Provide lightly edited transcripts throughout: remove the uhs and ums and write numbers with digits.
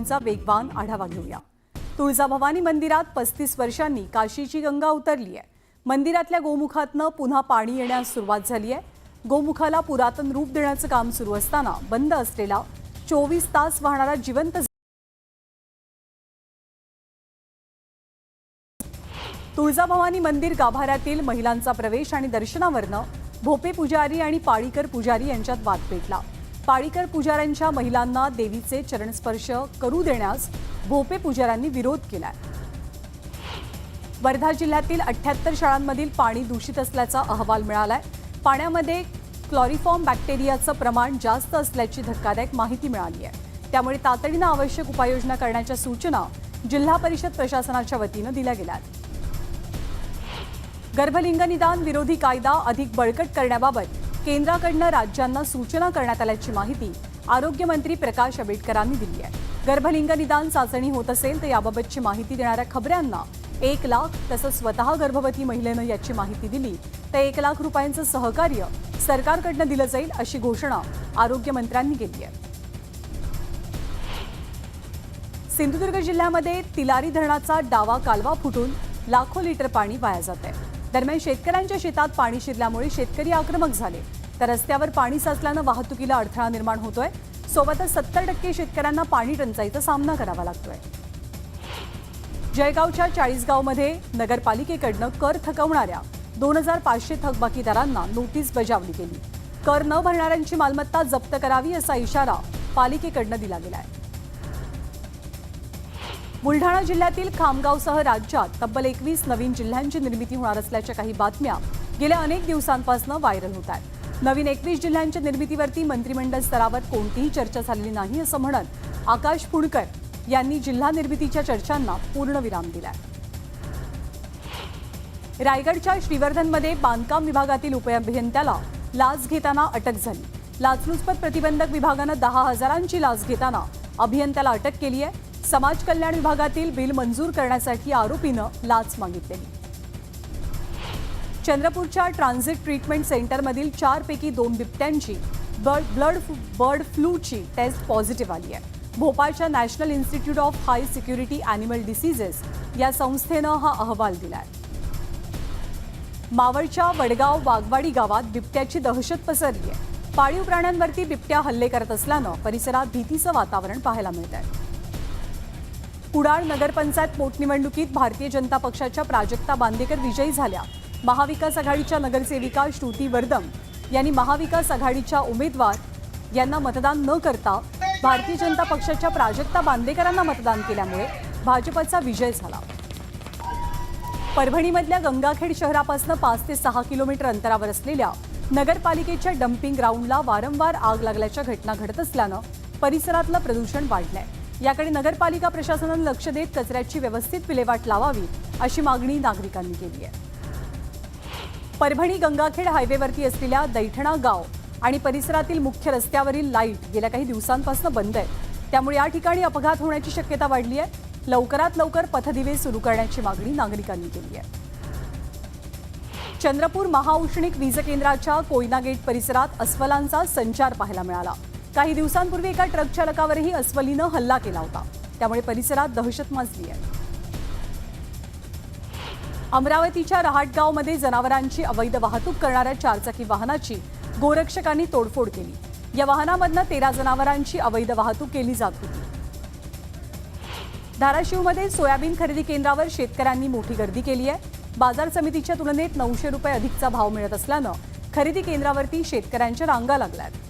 कामांचा वेगवान आढावा घेऊया। तुळजाभवानी मंदिरात 35 वर्षांनी काशीची गंगा उतरली आहे। मंदिरातल्या गोमुखातनं पुन्हा पाणी येण्यास सुरुवात झाली आहे। गोमुखाला पुरातन रूप देण्याचं काम सुरू असताना बंद असलेला 24 तास वाहणारा जिवंत तुळजाभवानी मंदिर गाभाऱ्यातील महिलांचा प्रवेश आणि दर्शनावरनं भोपे पुजारी आणि पाळीकर पुजारी यांच्यात वाद पेटला। पाळीकर पुजाऱ्यांच्या महिलांना देवीचे चरणस्पर्श करू देण्यास भोपे पुजाऱ्यांनी विरोध केलाय। वर्धा जिल्ह्यातील 78 शाळांमधील पाणी दूषित असल्याचा अहवाल मिळालाय। पाण्यामध्ये क्लोरिफॉर्म बॅक्टेरियाचं प्रमाण जास्त असल्याची धक्कादायक माहिती मिळाली आहे। त्यामुळे तातडीनं आवश्यक उपाययोजना करण्याच्या सूचना जिल्हा परिषद प्रशासनाच्या वतीनं दिल्या गेल्या आहेत। गर्भलिंग निदान विरोधी कायदा अधिक बळकट करण्याबाबत केंद्राकडून राज्यांना सूचना करण्यात आल्याची माहिती आरोग्य मंत्री प्रकाश आंबेडकरांनी दिली आहे। गर्भलिंग निदान चाचणी होत असेल तर याबाबतची माहिती देणाऱ्या खबऱ्यांना 1 लाख, तसंच स्वतः गर्भवती महिलेनं याची माहिती दिली तर 1 लाख रुपयांचं सहकार्य सरकारकडून दिलं जाईल अशी घोषणा आरोग्य मंत्र्यांनी केली आहे। सिंधुदुर्ग जिल्ह्यामध्ये तिलारी धरणाचा डावा कालवा फुटून लाखो लिटर पाणी वाया जात आहे। दरम्यान शेतकऱ्यांच्या शेतात पाणी शिरल्यामुळे शेतकरी आक्रमक झाले, तर रस्त्यावर पाणी साचल्यानं वाहतुकीला अडथळा निर्माण होतोय। सोबतच 70% शेतकऱ्यांना पाणी टंचाईचा सामना करावा लागतोय। जळगावच्या 40 गावमध्ये नगरपालिकेकडनं कर थकवणाऱ्या 2500 थकबाकीदारांना नोटीस बजावली गेली। कर न भरणाऱ्यांची मालमत्ता जप्त करावी असा इशारा पालिकेकडनं दिला गेलाय। बुलढाणा जिल्ह्यातील खामगावसह राज्यात तब्बल 21 नवीन जिल्ह्यांची निर्मिती होणार असल्याच्या काही बातम्या गेल्या अनेक दिवसांपासून व्हायरल होत आहेत। नवीन 21 जिल्ह्यांच्या निर्मितीवरती मंत्रिमंडळ स्तरावर कोणतीही चर्चा झालेली नाही असं म्हणत आकाश पुणकर यांनी जिल्हा निर्मितीच्या चर्चांना पूर्णविराम दिलाय। रायगडच्या श्रीवर्धनमध्ये बांधकाम विभागातील उपअभियंत्याला लाच घेताना अटक झाली। लाचलुचपत प्रतिबंधक विभागानं 10,000ची लाच घेताना अभियंत्याला अटक केली आहे। समाज कल्याण विभागातील बिल मंजूर करण्यासाठी आरोपीनं लाच मागितलेली। चंद्रपूरच्या ट्रान्झिट ट्रीटमेंट सेंटरमधील 4 पैकी 2 बिबट्यांची बर्ड फ्लूची टेस्ट पॉझिटिव्ह आली आहे। भोपाळच्या National Institute of High Security Animal Diseases या संस्थेनं हा अहवाल दिलाय। मावळच्या वडगाव वाघवाडी गावात बिबट्याची दहशत पसरली आहे। पाळीव प्राण्यांवरती बिबट्या हल्ले करत असल्यानं परिसरात भीतीचं वातावरण पाहायला मिळत आहे। कुडाळ नगरपंचायत पोटनिवडणुकीत भारतीय जनता पक्षाच्या प्राजक्ता बांदेकर विजयी झाल्या। महाविकास आघाडीच्या नगरसेविका श्रुती वर्दम यांनी महाविकास आघाडीच्या उमेदवार यांना मतदान न करता भारतीय जनता पक्षाच्या प्राजक्ता बांदेकरांना मतदान केल्यामुळे भाजपचा विजय झाला। परभणीमधल्या गंगाखेड शहरापासून 5 ते 6 किलोमीटर अंतरावर असलेल्या नगरपालिकेच्या डम्पिंग ग्राउंडला वारंवार आग लागल्याच्या घटना घडत असल्यानं परिसरातलं प्रदूषण वाढलंय। याकडे नगरपालिका प्रशासनानं लक्ष देत कचऱ्याची व्यवस्थित विल्हेवाट लावावी अशी मागणी नागरिकांनी केली आहे। परभणी गंगाखेड हायवेवरती असलेल्या दैठणा गाव आणि परिसरातील मुख्य रस्त्यावरील लाईट गेल्या काही दिवसांपासून बंद आहे। त्यामुळे या ठिकाणी अपघात होण्याची शक्यता वाढली आहे। लवकरात लवकर पथदिवे सुरू करण्याची मागणी नागरिकांनी केली आहे। चंद्रपूर महाऔष्णिक वीज केंद्राच्या कोयना गेट परिसरात अस्वलांचा संचार पाहायला मिळाला। काही दिवसांपूर्वी एका ट्रक चालकावरही अस्वलीनं हल्ला केला होता, त्यामुळे परिसरात दहशत माजली आहे। अमरावतीच्या रहाटगावमध्ये जनावरांची अवैध वाहतूक करणाऱ्या 4 चाकी वाहनाची गोरक्षकांनी तोडफोड केली। या वाहनामधनं 13 जनावरांची अवैध वाहतूक केली जात होती। धाराशिवमध्ये सोयाबीन खरेदी केंद्रावर शेतकऱ्यांनी मोठी गर्दी केली आहे। बाजार समितीच्या तुलनेत 900 रुपये अधिकचा भाव मिळत असल्यानं खरेदी केंद्रावरती शेतकऱ्यांच्या रांगा लागल्या आहेत।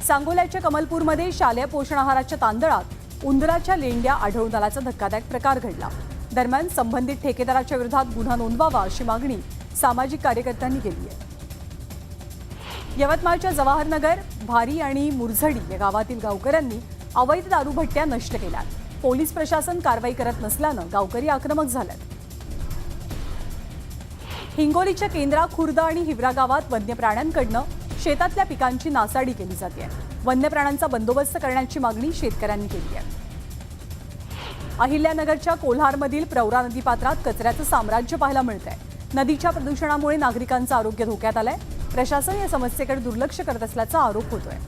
सांगोल्याच्या कमलपूरमध्ये शालेय पोषण आहाराच्या तांदळात उंदराच्या लेंड्या आढळून आल्याचा धक्कादायक प्रकार घडला। दरम्यान संबंधित ठेकेदाराच्या विरोधात गुन्हा नोंदवावा अशी मागणी सामाजिक कार्यकर्त्यांनी केली आहे। यवतमाळच्या जवाहरनगर, भारी आणि मुरझडी या गावातील गावकऱ्यांनी अवैध दारूभट्ट्या नष्ट केल्या। पोलीस प्रशासन कारवाई करत नसल्यानं गावकरी आक्रमक झालेत। हिंगोलीच्या केंद्रा, खुर्द आणि हिवरा गावात वन्य प्राण्यांकडनं शेतातल्या पिकांची नासाडी केली जाते। वन्य प्राण्यांचा बंदोबस्त करण्याची मागणी शेतकऱ्यांनी केली आहे। अहिल्यानगरच्या कोल्हारमधील प्रवरा नदीपात्रात कचऱ्याचं साम्राज्य पाहायला मिळतंय। नदीच्या प्रदूषणामुळे नागरिकांचं आरोग्य धोक्यात आलंय। प्रशासन या समस्येकडे दुर्लक्ष करत असल्याचा आरोप होतोय।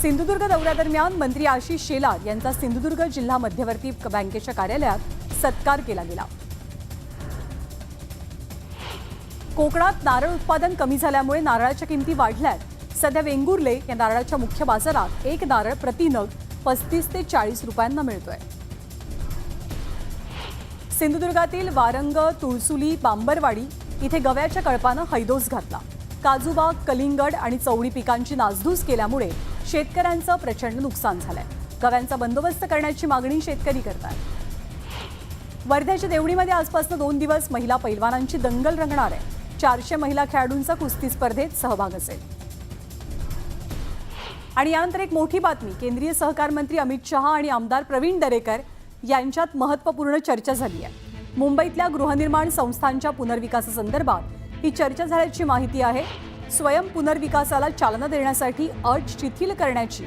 सिंधुदुर्ग दौऱ्यादरम्यान मंत्री आशिष शेलार यांचा सिंधुदुर्ग जिल्हा मध्यवर्ती बँकेच्या कार्यालयात सत्कार केला गेला. कोकणात नारळ उत्पादन कमी झाल्यामुळे नारळाच्या किमती वाढल्यात. सध्या वेंगुर्ले या नारळाच्या मुख्य बाजारात एक नारळ प्रति नग 35 ते 40 रुपयांना मिळतोय. सिंधुदुर्गातील वारंग, तुळसुली, बांबरवाडी इथे गव्याच्या कळपानं हैदोस घातला. काजूबाग, कलिंगड आणि चवळी पिकांची नासधूस केल्यामुळे शेतकऱ्यांचं प्रचंड नुकसान झालंय. गव्यांचा बंदोबस्त करण्याची मागणी शेतकरी करतात. वर्ध्याच्या देवणीमध्ये आजपासून 2 दिवस महिला पैलवानांची दंगल रंगणार आहे. 400 महिला खेळाडूंचा कुस्ती स्पर्धेत सहभाग असेल. आणि यानंतर एक मोठी बातमी. केंद्रीय सहकार मंत्री अमित शहा आणि आमदार प्रवीण दरेकर यांच्यात महत्त्वपूर्ण चर्चा झाली आहे. मुंबईतल्या गृहनिर्माण संस्थांच्या पुनर्विकासासंदर्भात ही चर्चा झाल्याची माहिती आहे. स्वयं पुनर्विकासाला चालना देण्यासाठी अट शिथिल करण्याची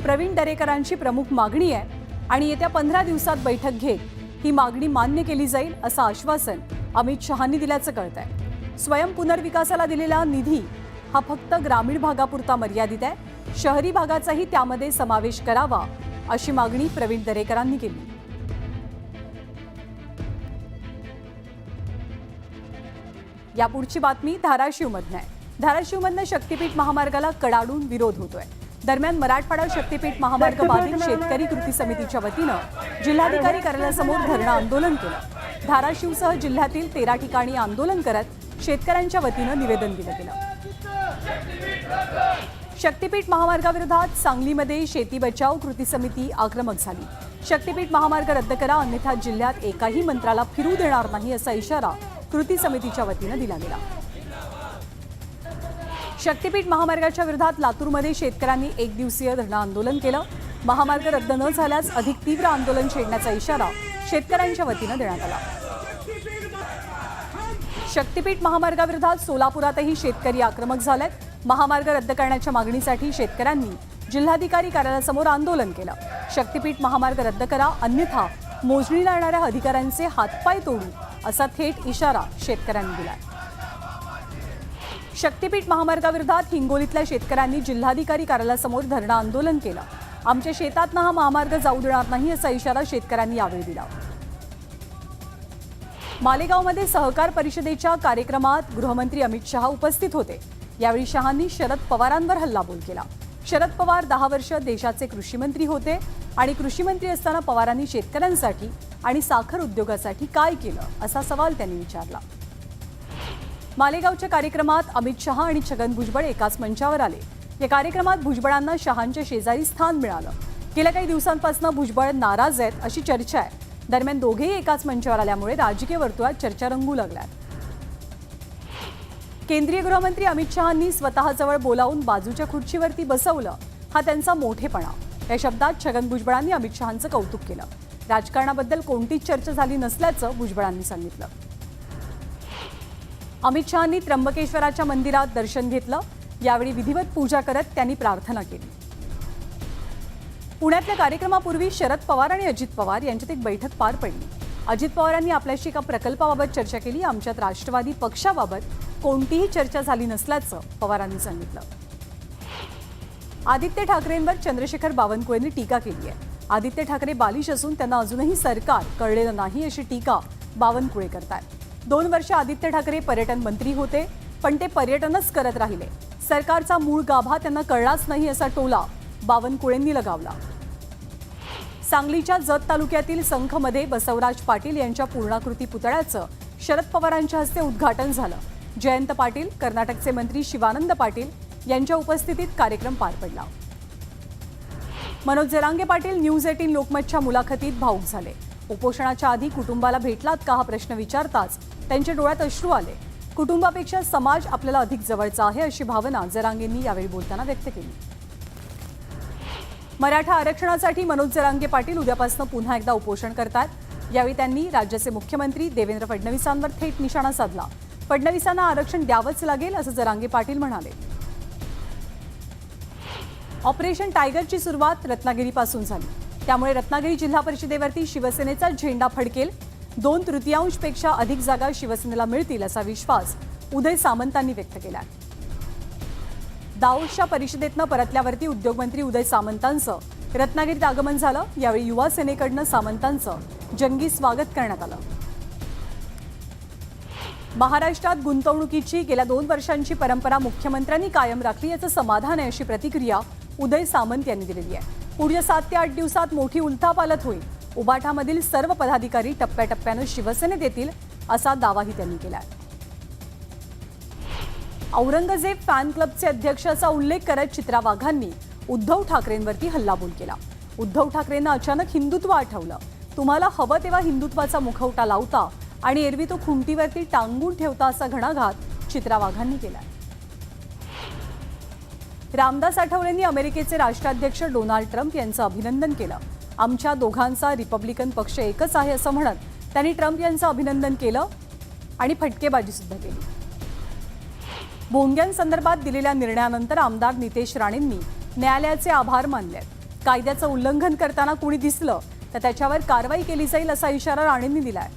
प्रवीण दरेकरांची प्रमुख मागणी आहे आणि येत्या 15 दिवसात बैठक घेत ही मागणी मान्य केली जाईल असं आश्वासन अमित शहांनी दिल्याचं कळतंय. स्वयं पुनर्विकासाला दिलेला निधी हा फक्त ग्रामीण भागापुरता मर्यादित आहे. शहरी भागाचाही त्यामध्ये समावेश करावा अशी मागणी प्रवीण दरेकरांनी केली. यापुढची बातमी धाराशिवमधनं आहे. धाराशिवमधनं शक्तीपीठ महामार्गाला कडाडून विरोध होतोय. दरम्यान मराठवाडा शक्तीपीठ महामार्ग बाधित शेतकरी कृती समितीच्या वतीनं जिल्हाधिकारी कार्यालयासमोर धरणं आंदोलन केलं. धाराशिवसह जिल्ह्यातील 13 ठिकाणी आंदोलन करत शेतकऱ्यांच्या वतीनं निवेदन दिलं गेलं. शक्तीपीठ महामार्गाविरोधात सांगलीमध्ये शेती बचाव कृती समिती आक्रमक झाली. शक्तीपीठ महामार्ग रद्द करा, अन्यथा जिल्ह्यात एकाही मंत्र्याला फिरू देणार नाही असा इशारा कृती समितीच्या वतीनं दिला गेला. शक्तीपीठ महामार्गाच्या विरोधात लातूरमध्ये शेतकऱ्यांनी 1 दिवसीय धरणं आंदोलन केलं. महामार्ग रद्द न झाल्यास अधिक तीव्र आंदोलन छेडण्याचा इशारा शेतकऱ्यांच्या वतीनं देण्यात आला. शक्तीपीठ महामार्गाविरोधात सोलापुरातही शेतकरी आक्रमक झालेत. महामार्ग रद्द करण्याच्या मागणीसाठी शेतकऱ्यांनी जिल्हाधिकारी कार्यालयासमोर आंदोलन केलं. शक्तीपीठ महामार्ग रद्द करा, अन्यथा मोजणीला येणाऱ्या अधिकाऱ्यांचे हातपाय तोडू असा थेट इशारा शेतकऱ्यांनी दिलाय. शक्तीपीठ महामार्गाविरोधात हिंगोलीतल्या शेतकऱ्यांनी जिल्हाधिकारी कार्यालयासमोर धरणं आंदोलन केलं. आमच्या शेतातनं हा महामार्ग जाऊ देणार नाही असा इशारा शेतकऱ्यांनी यावेळी दिला. मालेगावमध्ये सहकार परिषदेच्या कार्यक्रमात गृहमंत्री अमित शहा उपस्थित होते. यावेळी शहांनी शरद पवारांवर हल्लाबोल केला. शरद पवार 10 वर्ष देशाचे कृषी मंत्री होते आणि कृषी मंत्री असताना पवारांनी शेतकऱ्यांसाठी आणि साखर उद्योगासाठी काय केलं असा सवाल त्यांनी विचारला. मालेगावच्या कार्यक्रमात अमित शहा आणि छगन भुजबळ एकाच मंचावर आले. या कार्यक्रमात भुजबळांना शहांच्या शेजारी स्थान मिळालं. गेल्या काही दिवसांपासून भुजबळ नाराज आहेत अशी चर्चा आहे. दरम्यान दोघेही एकाच मंचावर आल्यामुळे राजकीय वर्तुळात चर्चा रंगू लागल्यात. केंद्रीय गृहमंत्री अमित शहांनी स्वतःजवळ बोलावून बाजूच्या खुर्चीवरती बसवलं, हा त्यांचा मोठेपणा. या शब्दात छगन भुजबळांनी अमित शहांचं कौतुक केलं. राजकारणाबद्दल कोणतीच चर्चा झाली नसल्याचं भुजबळांनी सांगितलं. अमित शहांनी त्र्यंबकेश्वराच्या मंदिरात दर्शन घेतलं. यावेळी विधिवत पूजा करत त्यांनी प्रार्थना केली. पुण्यातल्या कार्यक्रमापूर्वी शरद पवार आणि अजित पवार यांच्यात एक बैठक पार पडली. अजित पवारांनी आपल्याशी एका प्रकल्पाबाबत चर्चा केली. आमच्यात राष्ट्रवादी पक्षाबाबत कोणतीही चर्चा झाली नसल्याचं पवारांनी सांगितलं. आदित्य ठाकरेंवर चंद्रशेखर बावनकुळेंनी टीका केली आहे. आदित्य ठाकरे बालिश असून त्यांना अजूनही सरकार कळलेलं नाही अशी टीका बावनकुळे करतात. 2 वर्ष आदित्य ठाकरे पर्यटन मंत्री होते, पण ते पर्यटनच करत राहिले. सरकारचा मूळ गाभा त्यांना कळलाच नाही असा टोला बावनकुळेंनी लगावला. सांगलीच्या जत तालुक्यातील संखमध्ये बसवराज पाटील यांच्या पूर्णाकृती पुतळ्याचं शरद पवारांच्या हस्ते उद्घाटन झालं. जयंत पाटील, कर्नाटकचे मंत्री शिवानंद पाटील यांच्या उपस्थितीत कार्यक्रम पार पडला. मनोज जरांगे पाटील न्यूज 18 लोकमतच्या मुलाखतीत भावूक झाले. उपोषणाच्या आधी कुटुंबाला भेटलात का हा प्रश्न विचारताच त्यांच्या डोळ्यात अश्रू आले. कुटुंबापेक्षा समाज आपल्याला अधिक जवळचा आहे अशी भावना जरांगेंनी यावेळी बोलताना व्यक्त केली. मराठा आरक्षणासाठी मनोज जरांगे पाटील उद्यापासून पुन्हा एकदा उपोषण करतात. यावेळी त्यांनी राज्याचे मुख्यमंत्री देवेंद्र फडणवीसांवर थेट निशाणा साधला. फडणवीसांना आरक्षण द्यावंच लागेल असं जरांगे पाटील म्हणाले. ऑपरेशन टायगरची सुरुवात रत्नागिरीपासून झाली. त्यामुळे रत्नागिरी जिल्हा परिषदेवरती शिवसेनेचा झेंडा फडकेल. 2/3 अधिक जागा शिवसेनेला मिळतील असा विश्वास उदय सामंतांनी व्यक्त केला. दाओसच्या परिषदेतनं परतल्यावरती उद्योगमंत्री उदय सामंतांचं रत्नागिरीत आगमन झालं। यावेळी युवा सेनेकडनं सामंतांचं जंगी स्वागत करण्यात आलं। महाराष्ट्रात गुंतवणुकीची गेल्या 2 वर्षांची परंपरा मुख्यमंत्र्यांनी कायम राखली याचं समाधान आहे, अशी प्रतिक्रिया उदय सामंत यांनी दिलेली आहे। पुढच्या 7 ते 8 दिवसात मोठी उलथापालथ होईल। उबाठामधील सर्व पदाधिकारी टप्प्याटप्प्यानं शिवसेनेत येतील असा दावाही त्यांनी केला आहे। औरंगजेब फॅन क्लबचे अध्यक्षाचा उल्लेख करत चित्रा वाघांनी उद्धव ठाकरेंवरती हल्लाबोल केला। उद्धव ठाकरेंना अचानक हिंदुत्व आठवलं। तुम्हाला हवं तेव्हा हिंदुत्वाचा मुखवटा लावता आणि एरवी तो खुंटीवरती टांगून ठेवता असा घणाघात चित्रा वाघांनी केला। रामदास आठवलेंनी अमेरिकेचे राष्ट्राध्यक्ष डोनाल्ड ट्रम्प यांचं अभिनंदन केलं। आमच्या दोघांचा रिपब्लिकन पक्ष एकच आहे असं म्हणत त्यांनी ट्रम्प यांचं अभिनंदन केलं आणि फटकेबाजी सुद्धा केली। भोंग्यांसंदर्भात दिलेल्या निर्णयानंतर आमदार नितेश राणेंनी न्यायालयाचे आभार मानले। कायद्याचं उल्लंघन करताना कुणी दिसलं तर त्याच्यावर कारवाई केली जाईल असा इशारा राणेंनी दिलाय।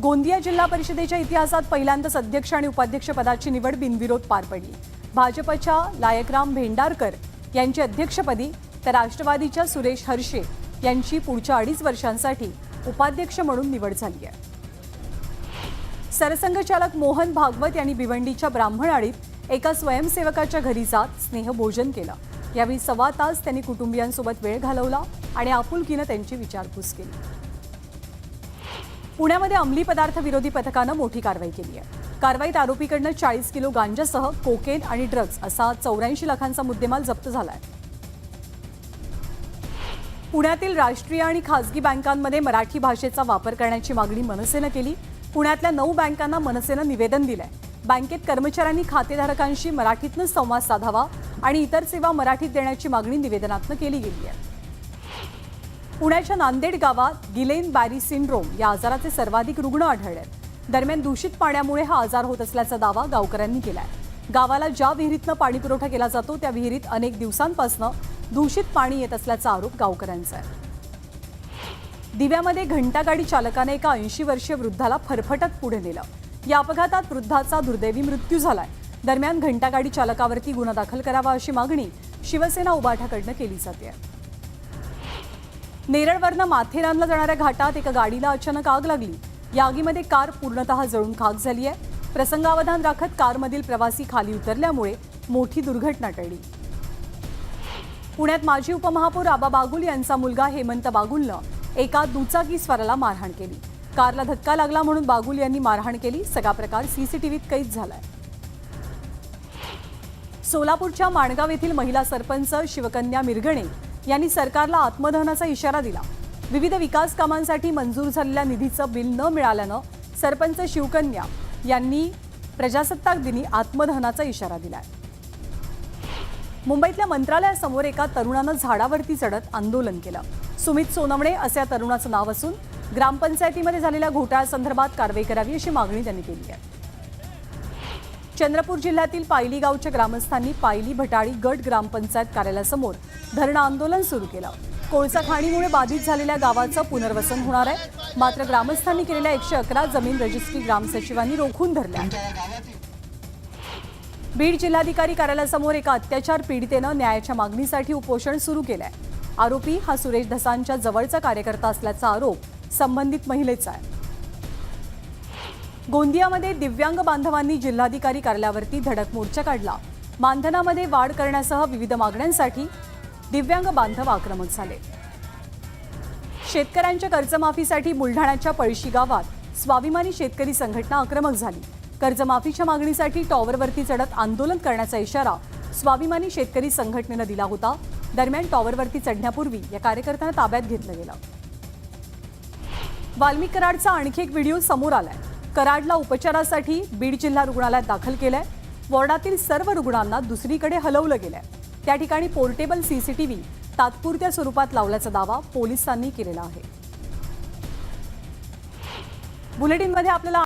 गोंदिया जिल्हा परिषदेच्या इतिहासात पहिल्यांदाच अध्यक्ष आणि उपाध्यक्ष पदाची निवड बिनविरोध पार पडली। भाजपच्या लायकराम भेंडारकर यांची अध्यक्षपदी तर राष्ट्रवादीच्या सुरेश हर्षे यांची पुढच्या 2.5 वर्षांसाठी उपाध्यक्ष म्हणून निवड झाली आहे। सरसंघचालक मोहन भागवत यांनी भिवंडीच्या ब्राह्मणवाडीत एका स्वयंसेवकाच्या घरी जात स्नेहभोजन केलं। यावेळी 1.25 तास त्यांनी कुटुंबियांसोबत वेळ घालवला आणि आपुलकीनं त्यांची विचारपूस केली। पुण्यामध्ये अंमली पदार्थ विरोधी पथकानं मोठी कारवाई केली आहे। कारवाईत आरोपीकडनं 40 किलो गांजासह कोकेन आणि ड्रग्ज असा 84 लाखांचा मुद्देमाल जप्त झालाय। पुण्यातील राष्ट्रीय आणि खासगी बँकांमध्ये मराठी भाषेचा वापर करण्याची मागणी मनसेनं केली। पुण्यातल्या 9 बँकांना मनसेनं निवेदन दिलंय। बँकेत कर्मचाऱ्यांनी खातेधारकांशी मराठीतनं संवाद साधावा आणि इतर सेवा मराठीत देण्याची मागणी निवेदनातनं केली गेली आहे। पुण्याच्या नांदेड गावात गिलेन बॅरी सिंड्रोम या आजाराचे सर्वाधिक रुग्ण आढळले आहेत। दरम्यान दूषित पाण्यामुळे हा आजार होत असल्याचा दावा गावकऱ्यांनी केलाय। गावाला ज्या विहिरीतनं पाणी पुरवठा केला जातो त्या विहिरीत अनेक दिवसांपासून दूषित पाणी येत असल्याचा आरोप गावकऱ्यांचा आहे। दिव्यामध्ये घंटागाडी चालकाने एका 80 वर्षीय वृद्धाला फरफटत पुढे नेलं। या अपघातात वृद्धाचा दुर्दैवी मृत्यू झालाय। दरम्यान घंटागाडी चालकावरती गुन्हा दाखल करावा अशी मागणी शिवसेना उबाठाकडनं केली जाते। नेरळवरनं माथेरानला जाणाऱ्या घाटात एका गाडीला अचानक आग लागली। या आगीमध्ये कार पूर्णतः जळून खाक झाली आहे। प्रसंगावधान राखत कारमधील प्रवासी खाली उतरल्यामुळे मोठी दुर्घटना टळली। पुण्यात माजी उपमहापौर आबा बागुल यांचा मुलगा हेमंत बागुलनं एका दुचाकीस्वाराला मारहाण केली। कारला धक्का लागला म्हणून बागुल यांनी मारहाण केली। सगळा प्रकार सीसीटीव्हीत कैद झालाय। सोलापूरच्या माणगाव येथील महिला सरपंच शिवकन्या मिरगणे यांनी सरकारला आत्मदहनाचा इशारा दिला। विविध विकास कामांसाठी मंजूर झालेल्या निधीचं बिल न मिळाल्यानं सरपंच शिवकन्या यांनी प्रजासत्ताक दिनी आत्मदहनाचा इशारा दिलाय। मुंबईतल्या मंत्रालयासमोर एका तरुणानं झाडावरती चढत आंदोलन केलं। सुमित सोनवणे असे या तरुणाचं नाव असून ग्रामपंचायतीमध्ये झालेल्या घोटाळ्यासंदर्भात कारवाई करावी अशी मागणी त्यांनी केली आहे। चंद्रपूर जिल्ह्यातील पायली गावच्या ग्रामस्थांनी पायली भटाळी गट ग्रामपंचायत कार्यालयासमोर धरणं आंदोलन सुरू केलं। कोळसा खाणीमुळे बाधित झालेल्या गावाचं पुनर्वसन होणार आहे, मात्र ग्रामस्थांनी केलेल्या 111 जमीन रजिस्ट्री ग्रामसचिवांनी रोखून धरल्या। बीड जिल्हाधिकारी कार्यालयासमोर एका अत्याचार पीडितेनं न्यायाच्या मागणीसाठी उपोषण सुरू केलंय। आरोपी हा सुरेश धसांच्या जवळचा कार्यकर्ता असल्याचा आरोप संबंधित महिलेचा आहे। गोंदियामध्ये दिव्यांग बांधवांनी जिल्हाधिकारी कार्यालयावरती धडक मोर्चा काढला। मानधनामध्ये वाढ करण्यासह विविध मागण्यांसाठी दिव्यांग बांधव आक्रमक झाले। शेतकऱ्यांच्या कर्जमाफीसाठी बुलढाण्याच्या पळशी गावात स्वाभिमानी शेतकरी संघटना आक्रमक झाली। कर्जमाफीच्या मागणीसाठी टॉवरवरती चढत आंदोलन करण्याचा इशारा स्वाभिमानी शेतकरी संघटनेनं दिला होता। दरम्यान टॉवरवरती चढण्यापूर्वी या कार्यकर्त्यांना ताब्यात घेतलं गेलं। वाल्मिक कराडचा आणखी एक व्हिडिओ समोर आलाय। कराडला उपचारासाठी बीड जिल्हा रुग्णालयात दाखल केलंय। वॉर्डातील सर्व रुग्णांना दुसरीकडे हलवलं गेलंय। त्या ठिकाणी पोर्टेबल सीसीटीव्ही तात्पुरत्या स्वरूपात लावल्याचा दावा पोलिसांनी केलेला आहे। बुलेटिनमध्ये आपल्याला